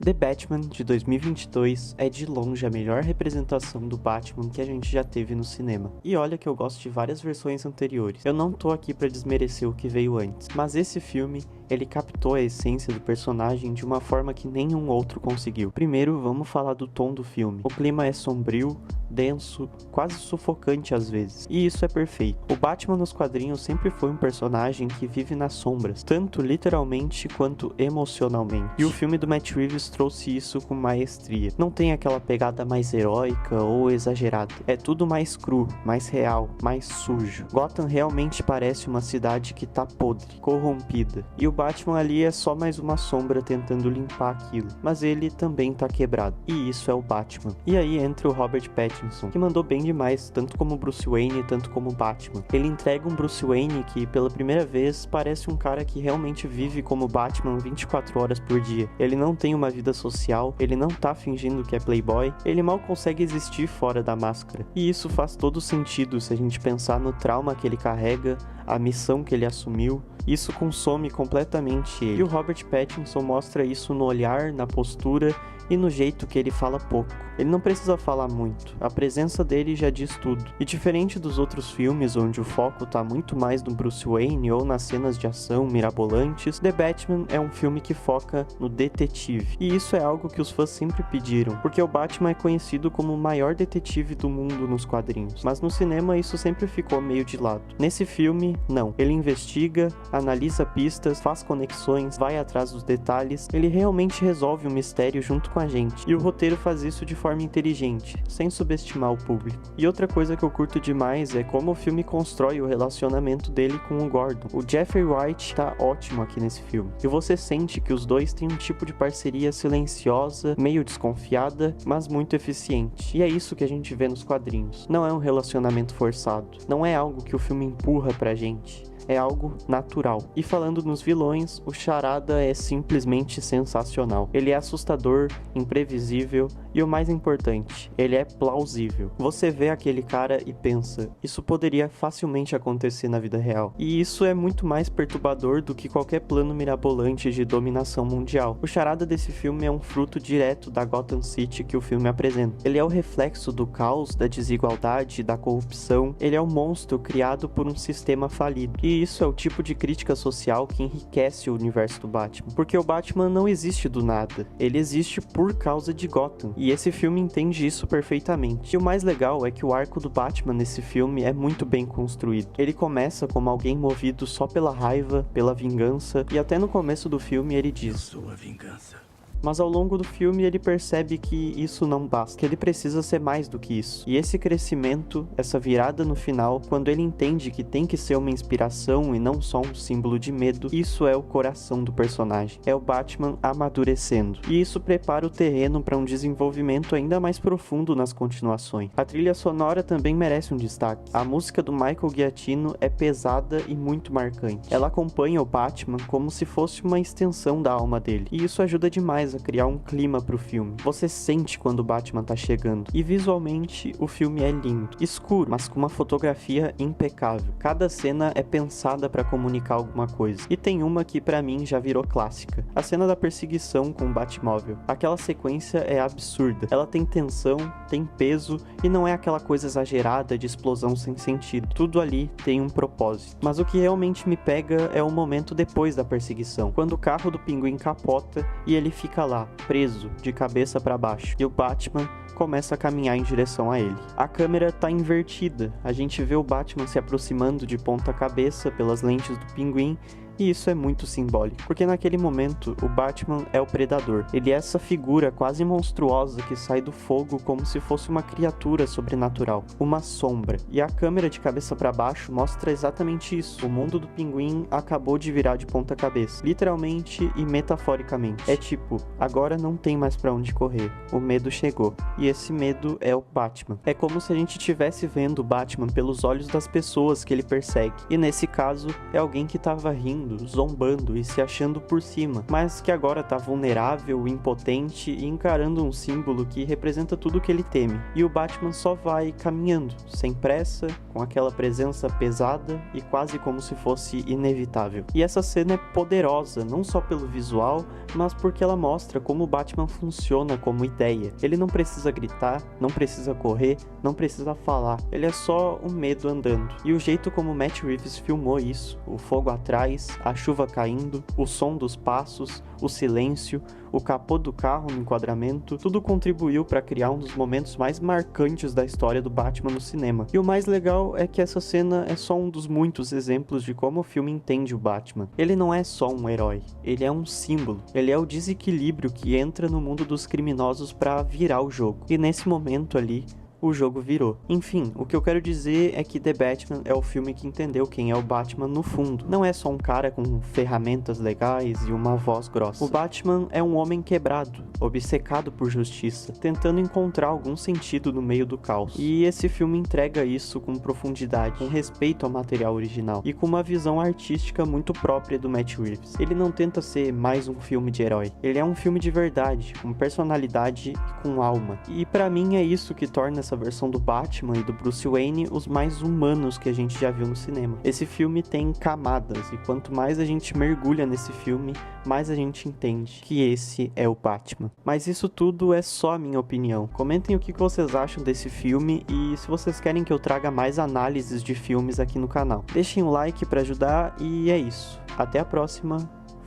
The Batman, de 2022, é de longe a melhor representação do Batman que a gente já teve no cinema. E olha que eu gosto de várias versões anteriores. Eu não tô aqui pra desmerecer o que veio antes, mas esse filme, ele captou a essência do personagem de uma forma que nenhum outro conseguiu. Primeiro, vamos falar do tom do filme. O clima é sombrio, denso, quase sufocante às vezes, e isso é perfeito. O Batman nos quadrinhos sempre foi um personagem que vive nas sombras, tanto literalmente quanto emocionalmente. E o filme do Matt Reeves trouxe isso com maestria. Não tem aquela pegada mais heróica ou exagerada. É tudo mais cru, mais real, mais sujo. Gotham realmente parece uma cidade que tá podre, corrompida. E o Batman ali é só mais uma sombra tentando limpar aquilo. Mas ele também tá quebrado. E isso é o Batman. E aí entra o Robert Pattinson, que mandou bem demais, tanto como Bruce Wayne, tanto como Batman. Ele entrega um Bruce Wayne que, pela primeira vez, parece um cara que realmente vive como Batman 24 horas por dia. Ele não tem uma vida social, ele não tá fingindo que é playboy, ele mal consegue existir fora da máscara. E isso faz todo sentido se a gente pensar no trauma que ele carrega, a missão que ele assumiu. Isso consome completamente ele. E o Robert Pattinson mostra isso no olhar, na postura e no jeito que ele fala pouco. Ele não precisa falar muito, a presença dele já diz tudo. E diferente dos outros filmes onde o foco tá muito mais no Bruce Wayne ou nas cenas de ação mirabolantes, The Batman é um filme que foca no detetive. E isso é algo que os fãs sempre pediram, porque o Batman é conhecido como o maior detetive do mundo nos quadrinhos. Mas no cinema isso sempre ficou meio de lado. Nesse filme, não. Ele investiga, analisa pistas, faz conexões, vai atrás dos detalhes, ele realmente resolve o mistério junto com a gente. E o roteiro faz isso de forma inteligente, sem subestimar o público. E outra coisa que eu curto demais é como o filme constrói o relacionamento dele com o Gordon. O Jeffrey Wright tá ótimo aqui nesse filme. E você sente que os dois têm um tipo de parceria silenciosa, meio desconfiada, mas muito eficiente. E é isso que a gente vê nos quadrinhos. Não é um relacionamento forçado. Não é algo que o filme empurra pra gente. É algo natural. E falando nos vilões, o Charada é simplesmente sensacional. Ele é assustador, imprevisível e o mais importante, ele é plausível. Você vê aquele cara e pensa, isso poderia facilmente acontecer na vida real. E isso é muito mais perturbador do que qualquer plano mirabolante de dominação mundial. O Charada desse filme é um fruto direto da Gotham City que o filme apresenta. Ele é o reflexo do caos, da desigualdade, da corrupção. Ele é um monstro criado por um sistema falido. E isso é o tipo de crítica social que enriquece o universo do Batman. Porque o Batman não existe do nada. Ele existe por causa de Gotham. E esse filme entende isso perfeitamente. E o mais legal é que o arco do Batman nesse filme é muito bem construído. Ele começa como alguém movido só pela raiva, pela vingança. E até no começo do filme ele diz: "Eu sou a vingança." Mas ao longo do filme ele percebe que isso não basta, que ele precisa ser mais do que isso. E esse crescimento, essa virada no final, quando ele entende que tem que ser uma inspiração e não só um símbolo de medo, isso é o coração do personagem. É o Batman amadurecendo. E isso prepara o terreno para um desenvolvimento ainda mais profundo nas continuações. A trilha sonora também merece um destaque. A música do Michael Giacchino é pesada e muito marcante. Ela acompanha o Batman como se fosse uma extensão da alma dele. E isso ajuda demais a criar um clima pro filme. Você sente quando o Batman tá chegando. E visualmente o filme é lindo, escuro, mas com uma fotografia impecável. Cada cena é pensada para comunicar alguma coisa. E tem uma que pra mim já virou clássica. A cena da perseguição com o Batmóvel. Aquela sequência é absurda. Ela tem tensão, tem peso e não é aquela coisa exagerada de explosão sem sentido. Tudo ali tem um propósito. Mas o que realmente me pega é o momento depois da perseguição, quando o carro do Pinguim capota e ele fica lá, preso, de cabeça para baixo, e o Batman começa a caminhar em direção a ele. A câmera tá invertida, a gente vê o Batman se aproximando de ponta cabeça pelas lentes do Pinguim, e isso é muito simbólico, porque naquele momento o Batman é o predador. Ele é essa figura quase monstruosa que sai do fogo como se fosse uma criatura sobrenatural, uma sombra. E a câmera de cabeça para baixo mostra exatamente isso. O mundo do Pinguim acabou de virar de ponta cabeça, literalmente e metaforicamente. É tipo, agora não tem mais para onde correr. O medo chegou. E esse medo é o Batman. É como se a gente estivesse vendo o Batman pelos olhos das pessoas que ele persegue. E nesse caso, é alguém que tava rindo brincando, zombando e se achando por cima, mas que agora tá vulnerável, impotente e encarando um símbolo que representa tudo que ele teme. E o Batman só vai caminhando, sem pressa, com aquela presença pesada e quase como se fosse inevitável. E essa cena é poderosa, não só pelo visual, mas porque ela mostra como o Batman funciona como ideia. Ele não precisa gritar, não precisa correr, não precisa falar, ele é só um medo andando. E o jeito como Matt Reeves filmou isso, o fogo atrás, a chuva caindo, o som dos passos, o silêncio, o capô do carro no enquadramento, tudo contribuiu para criar um dos momentos mais marcantes da história do Batman no cinema. E o mais legal é que essa cena é só um dos muitos exemplos de como o filme entende o Batman. Ele não é só um herói, ele é um símbolo, ele é o desequilíbrio que entra no mundo dos criminosos para virar o jogo. E nesse momento ali, o jogo virou. Enfim, o que eu quero dizer é que The Batman é o filme que entendeu quem é o Batman no fundo. Não é só um cara com ferramentas legais e uma voz grossa. O Batman é um homem quebrado, obcecado por justiça, tentando encontrar algum sentido no meio do caos. E esse filme entrega isso com profundidade, com respeito ao material original e com uma visão artística muito própria do Matt Reeves. Ele não tenta ser mais um filme de herói. Ele é um filme de verdade, com personalidade e com alma. E pra mim é isso que torna essa versão do Batman e do Bruce Wayne os mais humanos que a gente já viu no cinema. Esse filme tem camadas e quanto mais a gente mergulha nesse filme, mais a gente entende que esse é o Batman. Mas isso tudo é só a minha opinião. Comentem o que vocês acham desse filme e se vocês querem que eu traga mais análises de filmes aqui no canal. Deixem um like para ajudar e é isso. Até a próxima.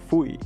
Fui!